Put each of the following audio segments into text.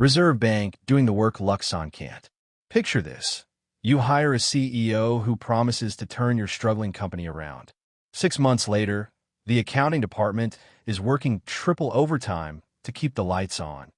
Reserve Bank doing the work Luxon can't. Picture this. You hire a CEO who promises to turn your struggling company around. 6 months later, the accounting department is working triple overtime to keep the lights on.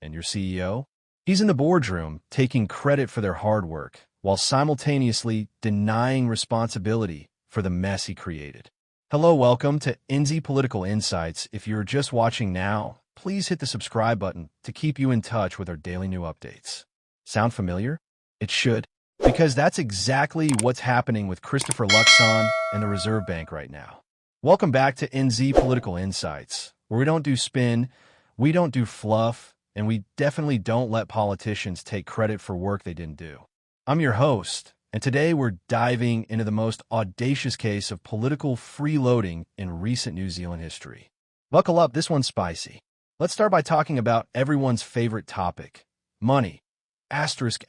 And your CEO? He's in the boardroom taking credit for their hard work while simultaneously denying responsibility for the mess he created. Hello, welcome to NZ Political Insights. If you're just watching now, please hit the subscribe button to keep you in touch with our daily new updates. Sound familiar? It should, because that's exactly what's happening with Christopher Luxon and the Reserve Bank right now. Welcome back to NZ Political Insights, where we don't do spin, we don't do fluff, and we definitely don't let politicians take credit for work they didn't do. I'm your host, and today we're diving into the most audacious case of political freeloading in recent New Zealand history. Buckle up, this one's spicy. Let's start by talking about everyone's favorite topic, money. Asterisk.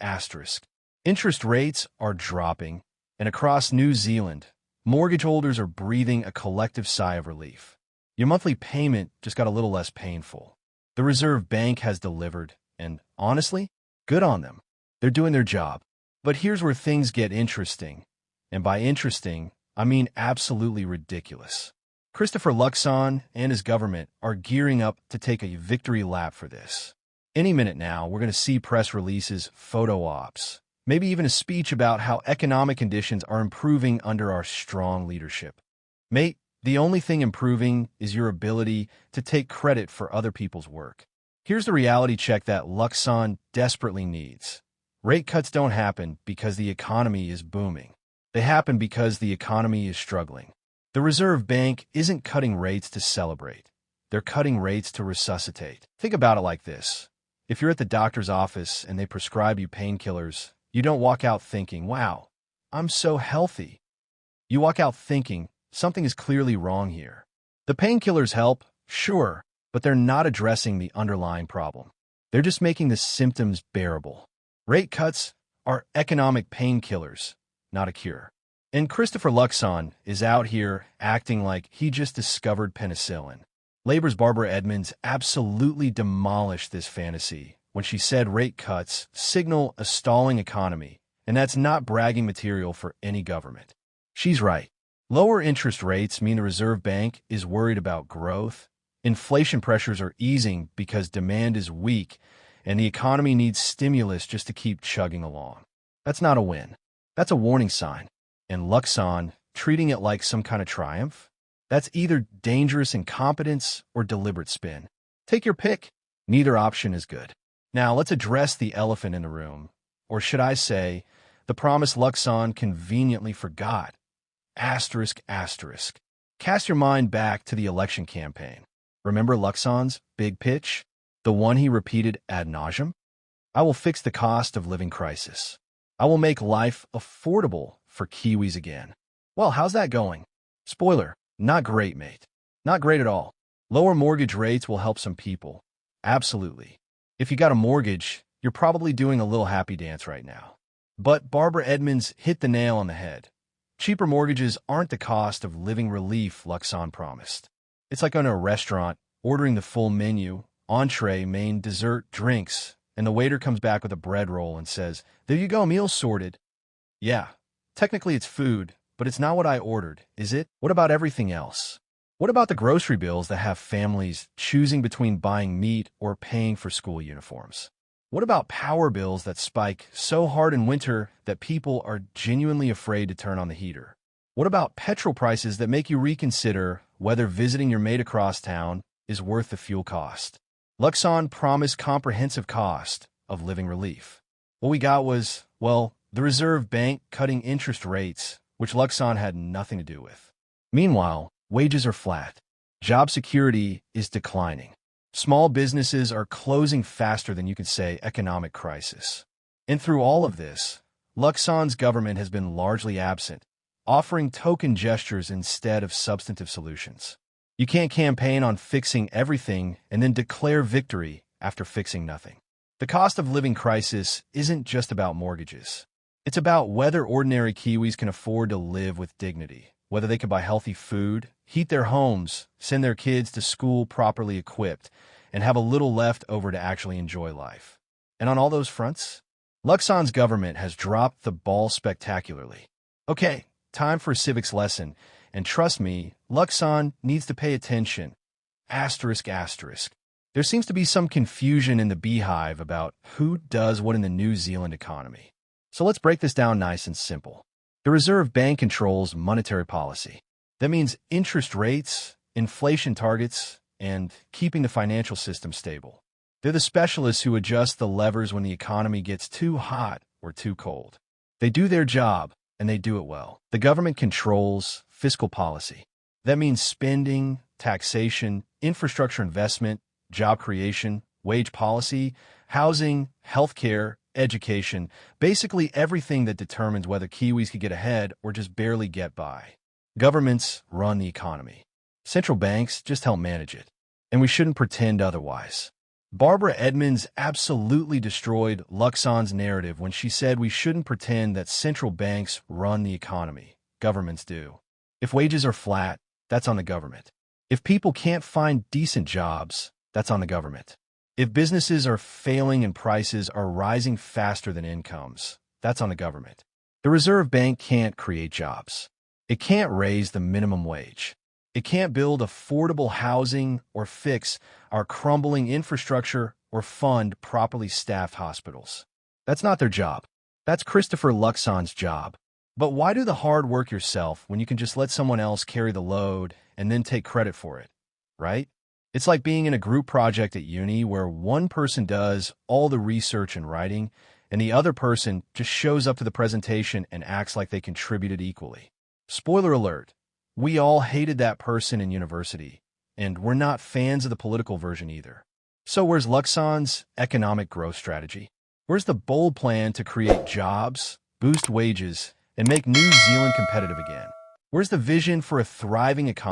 Interest rates are dropping, and across New Zealand, mortgage holders are breathing a collective sigh of relief. Your monthly payment just got a little less painful. The Reserve Bank has delivered, and honestly, good on them. They're doing their job. But here's where things get interesting. And by interesting, I mean absolutely ridiculous. Christopher Luxon and his government are gearing up to take a victory lap for this. Any minute now, we're going to see press releases, photo ops, maybe even a speech about how economic conditions are improving under our strong leadership. Mate, the only thing improving is your ability to take credit for other people's work. Here's the reality check that Luxon desperately needs. Rate cuts don't happen because the economy is booming. They happen because the economy is struggling. The Reserve Bank isn't cutting rates to celebrate. They're cutting rates to resuscitate. Think about it like this. If you're at the doctor's office and they prescribe you painkillers, you don't walk out thinking, wow, I'm so healthy. You walk out thinking, something is clearly wrong here. The painkillers help, sure, but they're not addressing the underlying problem. They're just making the symptoms bearable. Rate cuts are economic painkillers, not a cure. And Christopher Luxon is out here acting like he just discovered penicillin. Labor's Barbara Edmonds absolutely demolished this fantasy when she said rate cuts signal a stalling economy, and that's not bragging material for any government. She's right. Lower interest rates mean the Reserve Bank is worried about growth. Inflation pressures are easing because demand is weak, and the economy needs stimulus just to keep chugging along. That's not a win. That's a warning sign. And Luxon treating it like some kind of triumph? That's either dangerous incompetence or deliberate spin. Take your pick. Neither option is good. Now let's address the elephant in the room. Or should I say, the promise Luxon conveniently forgot. Asterisk. Cast your mind back to the election campaign. Remember Luxon's big pitch? The one he repeated ad nauseum? I will fix the cost of living crisis. I will make life affordable for Kiwis again. Well, how's that going? Spoiler, not great, mate. Not great at all. Lower mortgage rates will help some people. Absolutely. If you got a mortgage, you're probably doing a little happy dance right now. But Barbara Edmonds hit the nail on the head. Cheaper mortgages aren't the cost of living relief Luxon promised. It's like going to a restaurant, ordering the full menu, entree, main, dessert, drinks, and the waiter comes back with a bread roll and says, "There you go, meal sorted." Yeah, technically it's food, but it's not what I ordered, is it? What about everything else? What about the grocery bills that have families choosing between buying meat or paying for school uniforms? What about power bills that spike so hard in winter that people are genuinely afraid to turn on the heater? What about petrol prices that make you reconsider whether visiting your mate across town is worth the fuel cost? Luxon promised comprehensive cost of living relief. What we got was, well, the Reserve Bank cutting interest rates, which Luxon had nothing to do with. Meanwhile, wages are flat. Job security is declining. Small businesses are closing faster than you could say economic crisis. And through all of this, Luxon's government has been largely absent, offering token gestures instead of substantive solutions. You can't campaign on fixing everything and then declare victory after fixing nothing. The cost of living crisis isn't just about mortgages. It's about whether ordinary Kiwis can afford to live with dignity, whether they can buy healthy food, heat their homes, send their kids to school properly equipped, and have a little left over to actually enjoy life. And on all those fronts, Luxon's government has dropped the ball spectacularly. Okay, time for a civics lesson, and trust me, Luxon needs to pay attention. Asterisk, asterisk. There seems to be some confusion in the beehive about who does what in the New Zealand economy. So let's break this down nice and simple. The Reserve Bank controls monetary policy. That means interest rates, inflation targets, and keeping the financial system stable. They're the specialists who adjust the levers when the economy gets too hot or too cold. They do their job, and they do it well. The government controls fiscal policy. That means spending, taxation, infrastructure investment, job creation, wage policy, housing, healthcare, education, basically everything that determines whether Kiwis could get ahead or just barely get by. Governments run the economy. Central banks just help manage it. And we shouldn't pretend otherwise. Barbara Edmonds absolutely destroyed Luxon's narrative when she said we shouldn't pretend that central banks run the economy. Governments do. If wages are flat, that's on the government. If people can't find decent jobs, that's on the government. If businesses are failing and prices are rising faster than incomes, that's on the government. The Reserve Bank can't create jobs. It can't raise the minimum wage. It can't build affordable housing or fix our crumbling infrastructure or fund properly staffed hospitals. That's not their job. That's Christopher Luxon's job. But why do the hard work yourself when you can just let someone else carry the load and then take credit for it, right? It's like being in a group project at uni where one person does all the research and writing and the other person just shows up to the presentation and acts like they contributed equally. Spoiler alert. We all hated that person in university, and we're not fans of the political version either. So where's Luxon's economic growth strategy? Where's the bold plan to create jobs, boost wages, and make New Zealand competitive again? Where's the vision for a thriving economy